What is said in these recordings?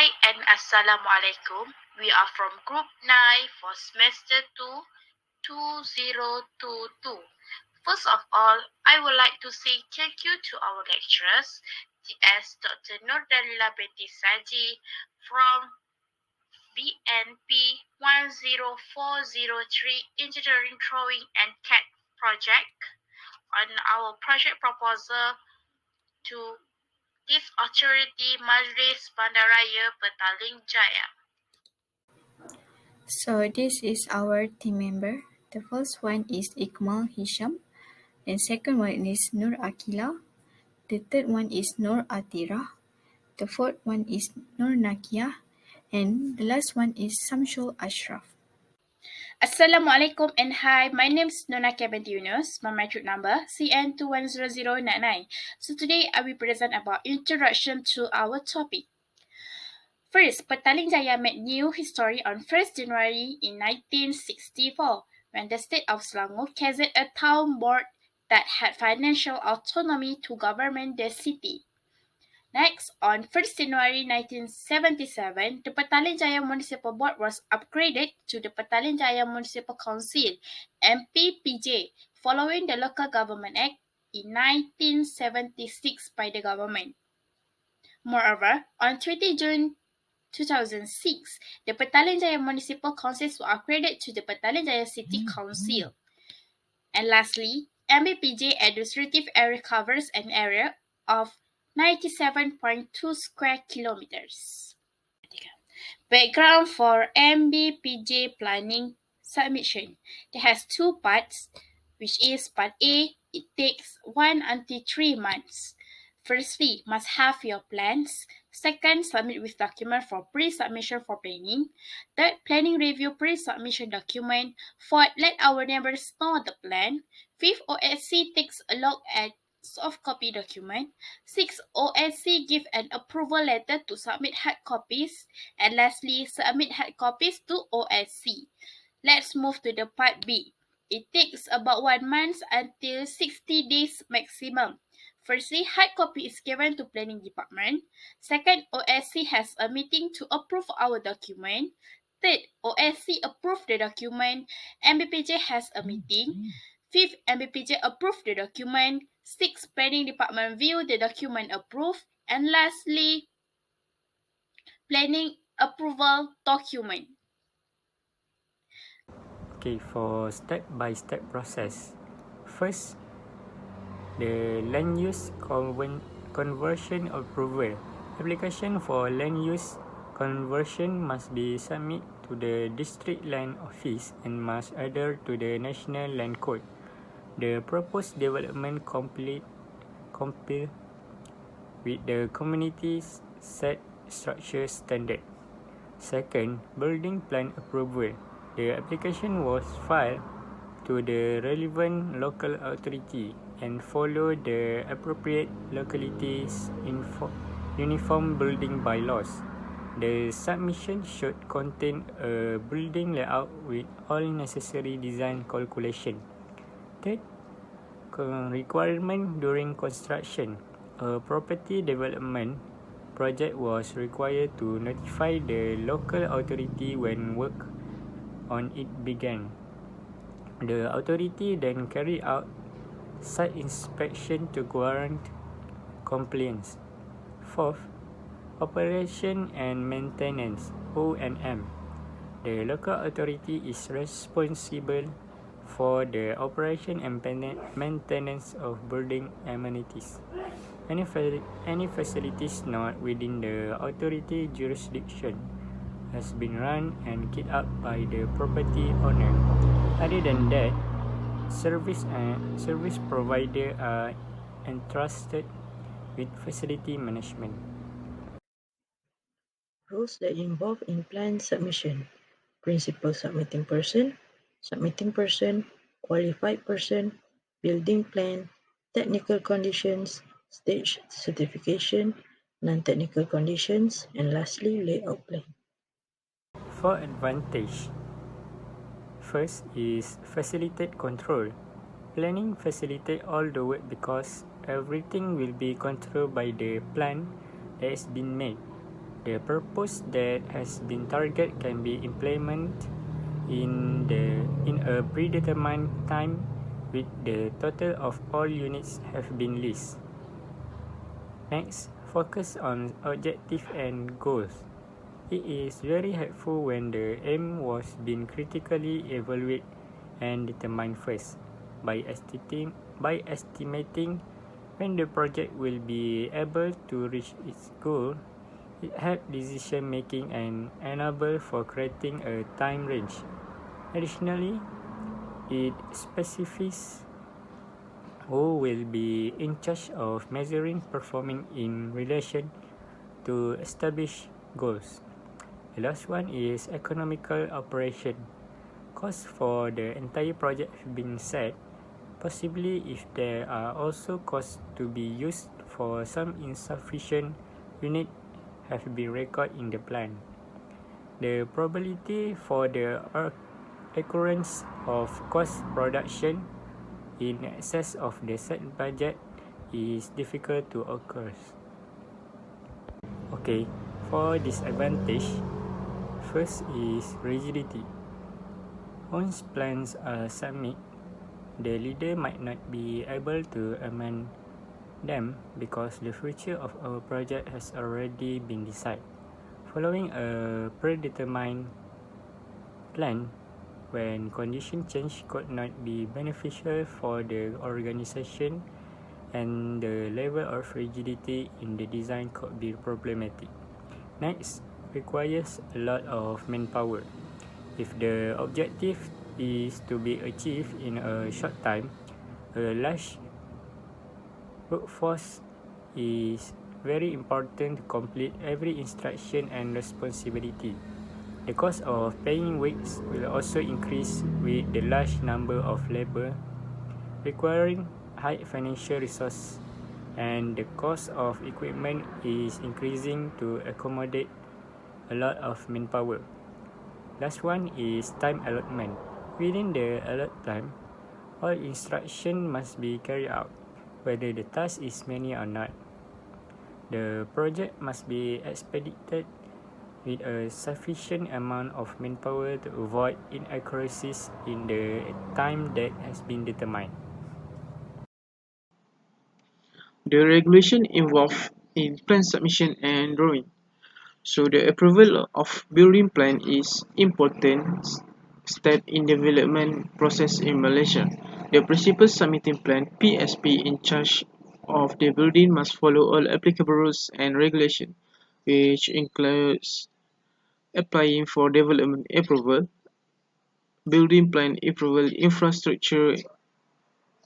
Hi and Assalamualaikum. We are from Group 9 for Semester 2, 2022. First of all, I would like to say thank you to our lecturers, TS Dr. Nurdalila Binti Saji from BNP10403 Engineering Drawing and CAD project on our project proposal to Chief Authority Majlis Bandaraya Petaling Jaya. So this is our team member. The first one is Ikmal Hisham. And second one is Nur Akila. The third one is Nur Atira. The fourth one is Nur Nakia. And the last one is Samshul Ashraf. Assalamualaikum and hi, my name is Nona Kebent Yunus, my metric number CN210099. So today I will present about introduction to our topic. First, Petaling Jaya made new history on 1st January in 1964 when the state of Selangor gazetted a town board that had financial autonomy to govern the city. Next, on 1st January 1977, the Petaling Jaya Municipal Board was upgraded to the Petaling Jaya Municipal Council, MPPJ, following the Local Government Act in 1976 by the government. Moreover, on 20 June 2006, the Petaling Jaya Municipal Councils were upgraded to the Petaling Jaya City Council. And lastly, MPPJ administrative area covers an area of 97.2 square kilometers. Background for MBPJ planning submission. It has two parts, which is part A, it takes 1 until 3 months. Firstly, must have your plans. Second, submit with document for pre-submission for planning. Third, planning review pre-submission document. Fourth, let our neighbors know the plan. Fifth, OSC takes a look at soft copy document. 6. OSC give an approval letter to submit hard copies. And lastly, submit hard copies to OSC. Let's move to the part B. It takes about 1 month until 60 days maximum. Firstly, hard copy is given to planning department. Second, OSC has a meeting to approve our document. Third, OSC approve the document. MBPJ has a meeting. Fifth, MBPJ approve the document. Sixth, planning department view the document approved. And lastly, planning approval document. Okay, for step-by-step process. First, the land use conversion approval. Application for land use conversion must be submitted to the district land office and must adhere to the national land code. The proposed development comply with the community's set structure standard. Second, building plan approval. The application was filed to the relevant local authority and follow the appropriate localities' uniform building bylaws. The submission should contain a building layout with all necessary design calculation. Third, requirement during construction. A property development project was required to notify the local authority when work on it began. The authority then carried out site inspection to guarantee compliance. Fourth, operation and maintenance (O&M). The local authority is responsible for the operation and maintenance of building amenities. Any facilities not within the authority jurisdiction has been run and carried out by the property owner. Other than that, service provider are entrusted with facility management. Rules that involve in plan submission: principal submitting person, qualified person, building plan, technical conditions, stage certification, non-technical conditions, and lastly, layout plan. For advantage, first is facilitate control. Planning facilitate all the work because everything will be controlled by the plan that has been made. The purpose that has been targeted can be implemented in a predetermined time with the total of all units have been listed. Next, focus on objective and goals. It is very helpful when the aim was being critically evaluated and determined first. By estimating when the project will be able to reach its goal, it helps decision making and enable for creating a time range. Additionally, it specifies who will be in charge of measuring performing in relation to established goals. The last one is economical operation. Costs for the entire project have been set, possibly if there are also costs to be used for some insufficient unit have been recorded in the plan. The probability for the occurrence of cost production in excess of the set budget is difficult to occur. Okay, for disadvantage, first is rigidity. Once plans are submitted, the leader might not be able to amend them because the future of our project has already been decided. Following a predetermined plan, when condition change could not be beneficial for the organization and the level of rigidity in the design could be problematic. Next, requires a lot of manpower. If the objective is to be achieved in a short time, a large workforce is very important to complete every instruction and responsibility. The cost of paying wages will also increase with the large number of labor requiring high financial resources, and the cost of equipment is increasing to accommodate a lot of manpower. Last one is time allotment. Within the allotted time, all instruction must be carried out, whether the task is many or not. The project must be expedited with a sufficient amount of manpower to avoid inaccuracies in the time that has been determined. The regulation involved in plan submission and drawing. So the approval of building plan is important step in development process in Malaysia. The principal submitting plan (PSP) in charge of the building must follow all applicable rules and regulations, which includes applying for development approval, building plan approval, infrastructure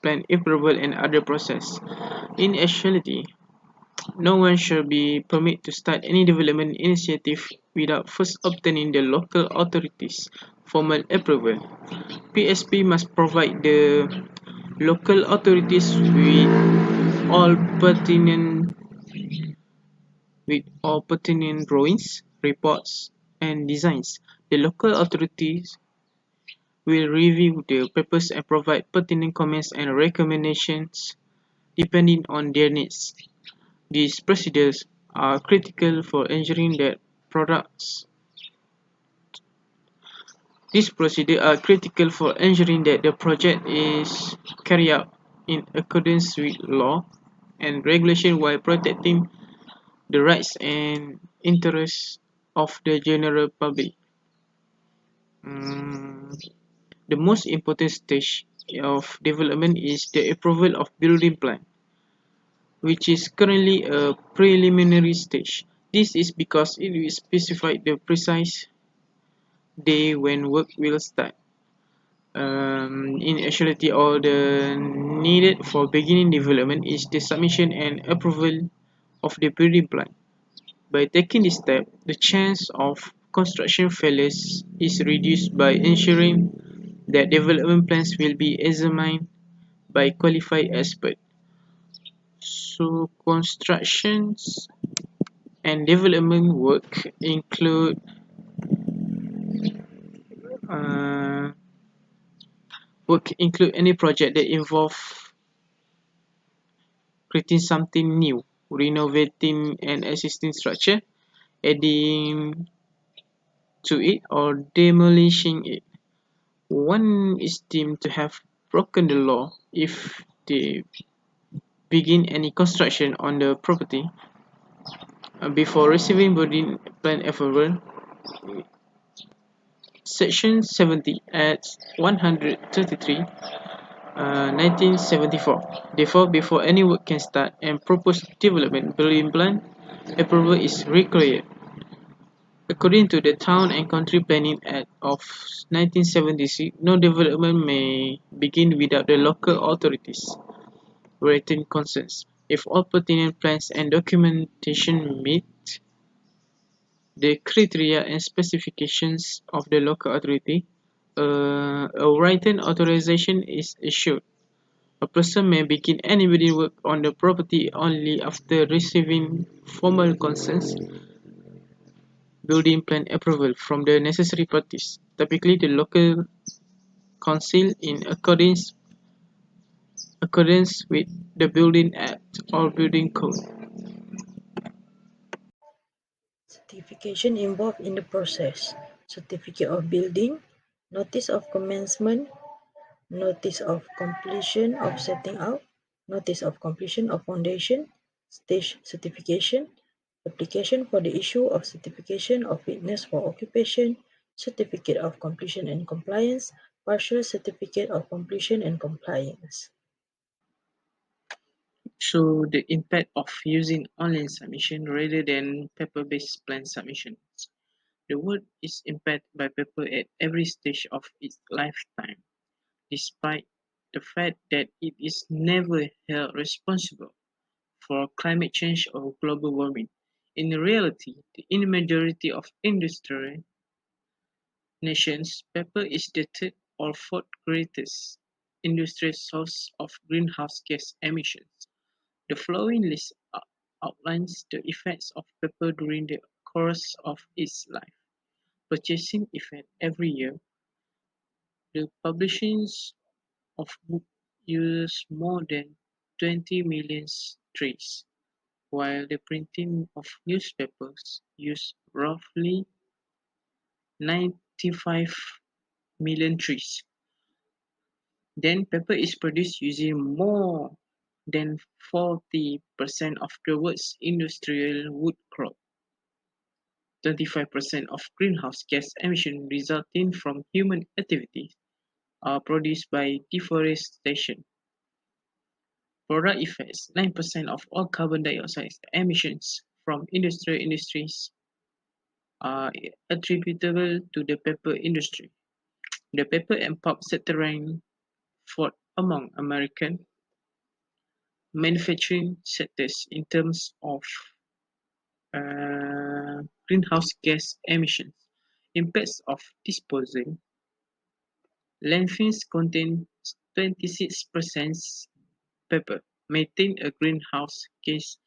plan approval, and other process. In actuality, no one shall be permitted to start any development initiative without first obtaining the local authorities' formal approval. PSP must provide the local authorities all pertinent with all pertinent drawings, reports, and designs. The local authorities will review the papers and provide pertinent comments and recommendations depending on their needs. These procedures are critical for ensuring that products These procedures are critical for ensuring that the project is carried out in accordance with law and regulation while protecting the rights and interests of the general public. Mm, the most important stage of development is the approval of building plan, which is currently a preliminary stage. This is because it will specify the precise day when work will start. In actuality, all the needed for beginning development is the submission and approval of the building plan. By taking this step, the chance of construction failures is reduced by ensuring that development plans will be examined by qualified experts. So, constructions and development uh, include any project that involve creating something new, renovating an existing structure, adding to it or demolishing it. One is deemed to have broken the law if they begin any construction on the property before receiving building plan approval. Section 70 at 133, 1974. Therefore, before any work can start and proposed development building plan approval is required. According to the Town and Country Planning Act of 1976, no development may begin without the local authorities' written consent. If all pertinent plans and documentation meet the criteria and specifications of the local authority, a written authorization is issued. A person may begin any building work on the property only after receiving formal consent building plan approval from the necessary parties, typically the local council in accordance with the Building Act or Building Code. Certification involved in the process: certificate of building, notice of commencement, notice of completion of setting out, notice of completion of foundation, stage certification, application for the issue of certification of fitness for occupation, certificate of completion and compliance, partial certificate of completion and compliance. So the impact of using online submission rather than paper-based plan submissions. The world is impacted by paper at every stage of its lifetime, despite the fact that it is never held responsible for climate change or global warming. In reality, in the majority of industrial nations, paper is the third or fourth greatest industrial source of greenhouse gas emissions. The following list outlines the effects of paper during the course of its life. Purchasing effect every year. The publishing of books uses more than 20 million trees, while the printing of newspapers uses roughly 95 million trees. Then paper is produced using more than 40% of the world's industrial wood crop. 25% of greenhouse gas emissions resulting from human activities are produced by deforestation. Product effects: 9% of all carbon dioxide emissions from industrial industries are attributable to the paper industry. The paper and pulp sector ranked fourth among American manufacturing sectors in terms of greenhouse gas emissions. Impacts of disposal: landfills contain 26% paper, methane, a greenhouse gas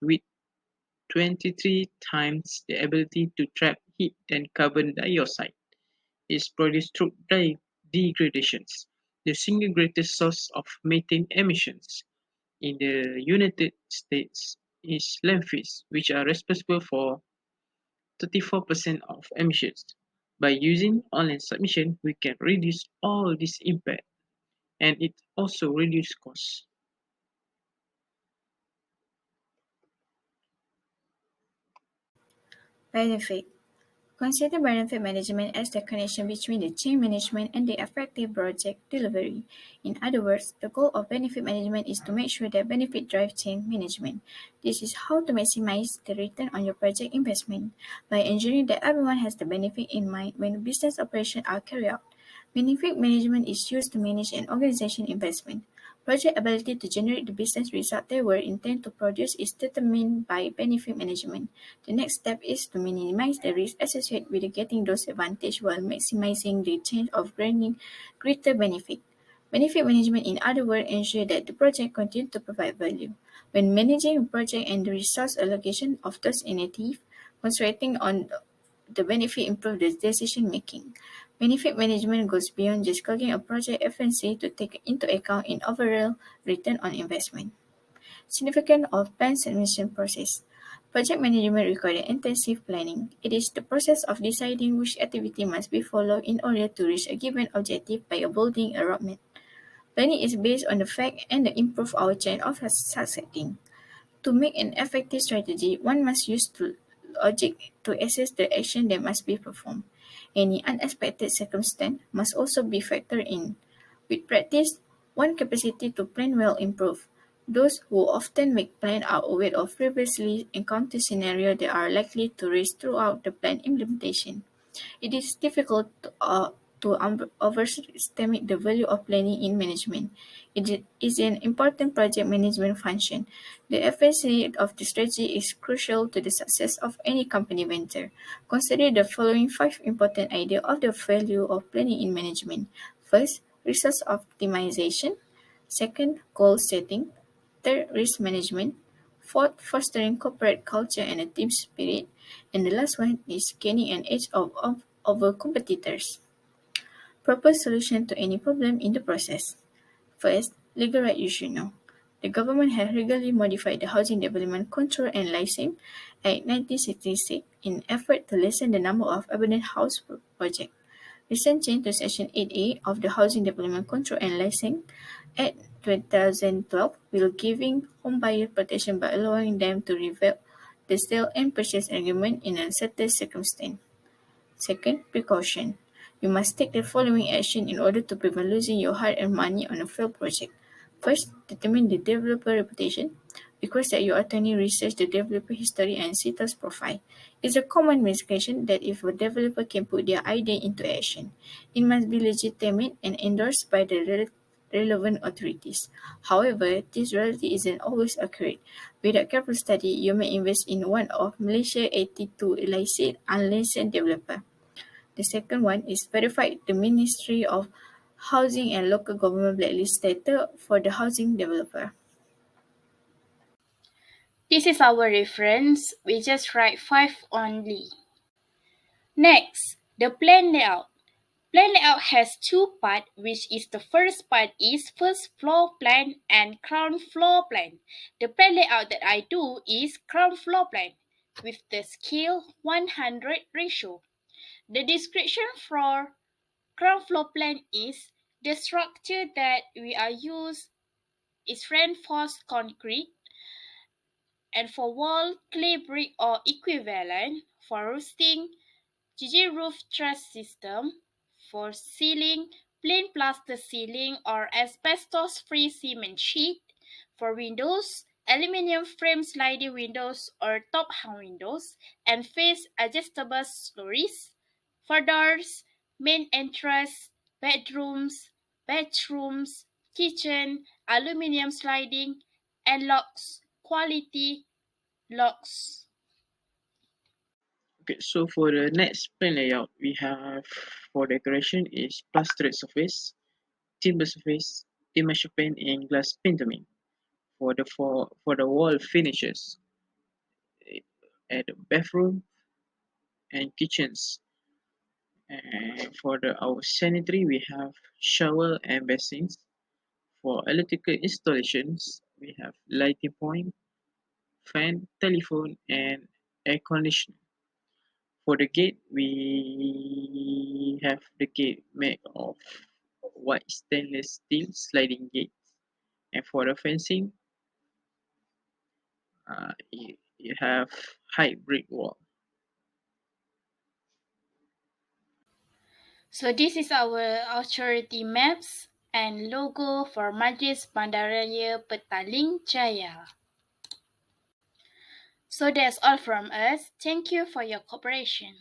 with 23 times the ability to trap heat than carbon dioxide, is produced through degradation. The single greatest source of methane emissions in the United States is landfills, which are responsible for 34% of emissions. By using online submission, we can reduce all this impact, and it also reduces costs. Benefit. Consider benefit management as the connection between the change management and the effective project delivery. In other words, the goal of benefit management is to make sure that benefit drives change management. This is how to maximize the return on your project investment by ensuring that everyone has the benefit in mind when business operations are carried out. Benefit management is used to manage an organization's investment. Project ability to generate the business result they were intended to produce is determined by benefit management. The next step is to minimize the risk associated with getting those advantages while maximizing the chance of gaining greater benefit. Benefit management, in other words, ensures that the project continues to provide value. When managing a project and the resource allocation of those initiatives, concentrating on the benefit improve the decision making. Benefit management goes beyond just calculating a project efficiency to take into account in overall return on investment. Significance of plan submission process. Project management requires intensive planning. It is the process of deciding which activity must be followed in order to reach a given objective by building a roadmap. Planning is based on the fact and improve our chance of succeeding. To make an effective strategy, one must use logic to assess the action that must be performed. Any unexpected circumstance must also be factored in. With practice, one's capacity to plan will improve. Those who often make plans are aware of previously encountered scenarios that are likely to arise throughout the plan implementation. It is difficult to overestimate the value of planning in management. It is an important project management function. The efficiency of the strategy is crucial to the success of any company venture. Consider the following 5 important ideas of the value of planning in management. First, resource optimization. Second, goal setting. Third, risk management. Fourth, fostering corporate culture and a team spirit. And the last one is gaining an edge over competitors. Propose solution to any problem in the process. First, legal right you should know. The government has regularly modified the Housing Development Control and Licensing Act 1966 in an effort to lessen the number of abandoned house projects. Recent change to Section 8A of the Housing Development Control and Licensing Act 2012 will giving homebuyer protection by allowing them to revoke the sale and purchase agreement in uncertain circumstances. Second, precaution. You must take the following action in order to prevent losing your hard-earned money on a failed project. First, determine the developer reputation. Request that your attorney research the developer history and status profile. It's a common misconception that if a developer can put their idea into action, it must be legitimate and endorsed by the relevant authorities. However, this reality isn't always accurate. Without careful study, you may invest in one of Malaysia's 82 illicit unlicensed developers. The second one is verified the Ministry of Housing and Local Government blacklist status for the housing developer. This is our reference. We just write 5 only. Next, the plan layout. Plan layout has two parts, which is the first part is first floor plan and ground floor plan. The plan layout that I do is ground floor plan with the scale 100 ratio. The description for ground floor plan is the structure that we are used is reinforced concrete and for wall clay brick or equivalent for roofing GG roof truss system for ceiling, plain plaster ceiling or asbestos-free cement sheet. For windows, aluminium frame sliding windows or top-hung windows and face adjustable stories. For doors, main entrance, bedrooms, kitchen, aluminium sliding, and locks, quality locks. Okay, so for the next plan layout, we have for decoration is plastered surface, timber surface, immersion paint, and glass painting. For the wall finishes, at the bathroom and kitchens. And for our sanitary, we have shower and basins. For electrical installations, we have lighting point, fan, telephone, and air conditioner. For the gate, we have the gate made of white stainless steel sliding gates. And for the fencing, you have high brick wall. So this is our authority maps and logo for Majlis Bandaraya Petaling Jaya. So that's all from us. Thank you for your cooperation.